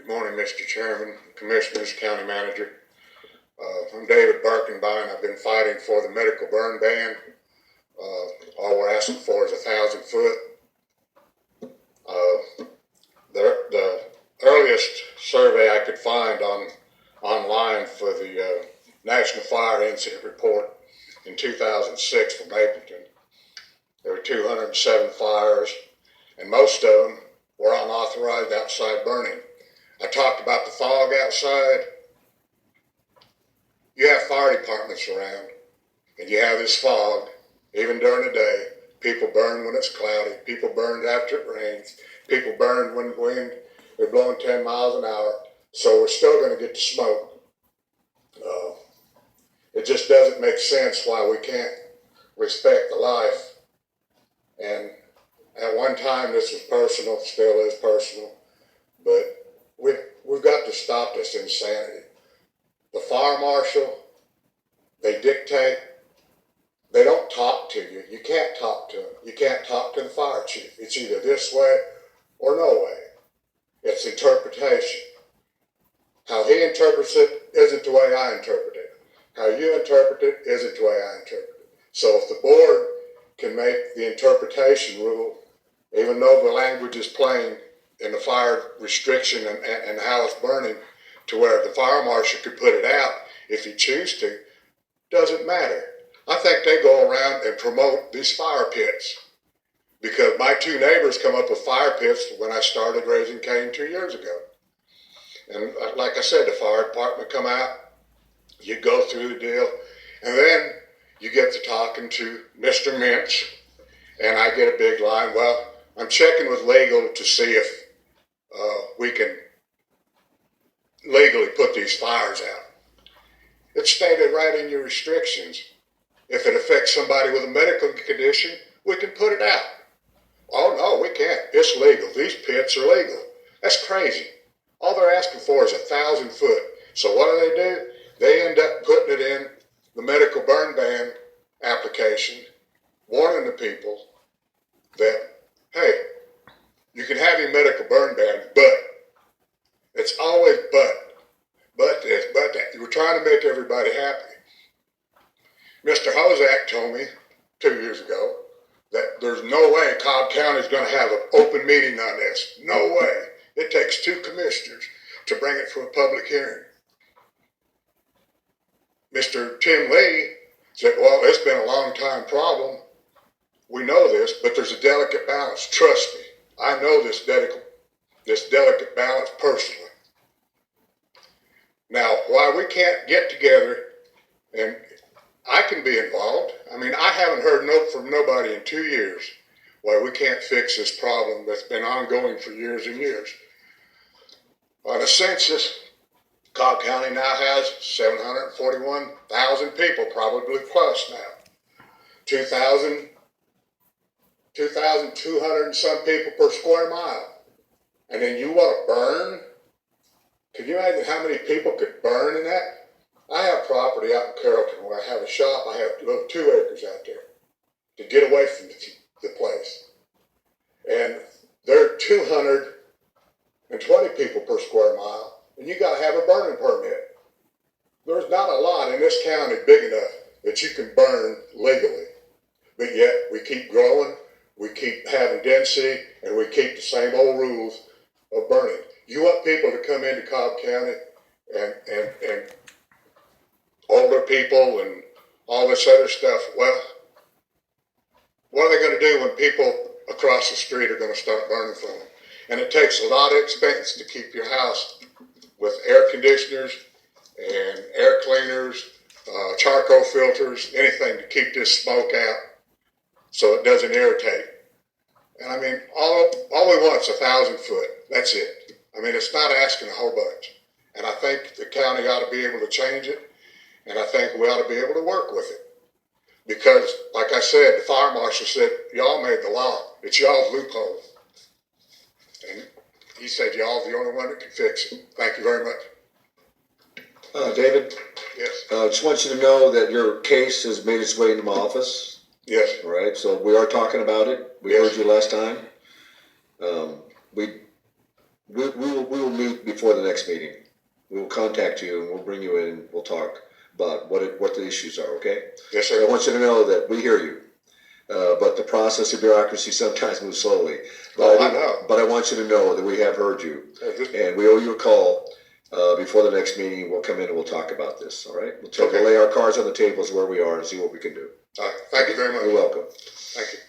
Good morning, Mr. Chairman, Commissioners, County Manager. I'm David Barkenbein. I've been fighting for the medical burn ban. All we're asking for is 1,000 foot. The earliest survey I could find online for the National Fire Incident Report in 2006 from Mapleton, there were 207 fires, and most of them were unauthorized outside burning. I talked about the fog outside. You have fire departments around, and you have this fog, even during the day. People burn when it's cloudy. People burn after it rains. People burn when the wind is blowing 10 miles an hour. So we're still going to get the smoke. It just doesn't make sense why we can't respect the life. And at one time, this was personal, still is personal, but we've got to stop this insanity. The fire marshal, they dictate. They don't talk to you. You can't talk to them. You can't talk to the fire chief. It's either this way or no way. It's interpretation. How he interprets it isn't the way I interpret it. How you interpret it isn't the way I interpret it. So if the board can make the interpretation rule, even though the language is plain in the fire restriction and how it's burning, to where the fire marshal could put it out if he chooses to, doesn't matter. I think they go around and promote these fire pits, because my two neighbors come up with fire pits when I started raising cane 2 years ago. And like I said, the fire department come out, you go through the deal, and then you get to talking to Mr. Mintz, and I get a big line. Well, I'm checking with legal to see if we can legally put these fires out. It's stated right in your restrictions. If it affects somebody with a medical condition, we can put it out. Oh no, we can't. It's legal. These pits are legal. That's crazy. All they're asking for is 1,000 foot. So what do? They end up putting it in the medical burn ban application, warning the people that, hey, you can have your medical burn ban, but it's always but this, but that. We're trying to make everybody happy. Mr. Hozak told me 2 years ago that there's no way Cobb County is going to have an open meeting on this. No way. It takes 2 commissioners to bring it for a public hearing. Mr. Tim Lee said, well, it's been a long time problem. We know this, but there's a delicate balance. Trust me, I know this delicate balance personally. Now, why we can't get together, and I can be involved. I mean, I haven't heard from nobody in 2 years why we can't fix this problem that's been ongoing for years and years. On a census, Cobb County now has 741,000 people, probably plus now. 2,200 and some people per square mile. And then you want to burn? Can you imagine how many people could burn in that? I have property out in Carrollton where I have a shop. I have little 2 acres out there to get away from the place. And there are 220 people per square mile, and you got to have a burning permit. There's not a lot in this county big enough that you can burn legally. But yet we keep growing, we keep having density, and we keep the same old rules of burning. You want people to come into Cobb County and older people and all this other stuff. Well, what are they going to do when people across the street are going to start burning from them? And it takes a lot of expense to keep your house with air conditioners and air cleaners, charcoal filters, anything to keep this smoke out so it doesn't irritate. And I mean, all we want is 1,000 foot. That's it. I mean, it's not asking a whole bunch. And I think the county ought to be able to change it. And I think we ought to be able to work with it. Because, like I said, the fire marshal said, y'all made the law. It's y'all's loophole. And he said, y'all's the only one that can fix it. Thank you very much. David? Yes. Just want you to know that your case has made its way into my office. Yes. All right, so we are talking about it. We heard you last time. we will meet before the next meeting. We will contact you and we'll bring you in. We'll talk about what the issues are. Okay. Yes, But I sir. want you to know that we hear you. But the process of bureaucracy sometimes moves slowly. But Oh, I know. But I want you to know that we have heard you, Just- and we owe you a call before the next meeting. We'll come in and we'll talk about this. All right? We'll Okay. lay our cards on the tables where we are and see what we can do. All right. Thank you very much. You're welcome. Thank you.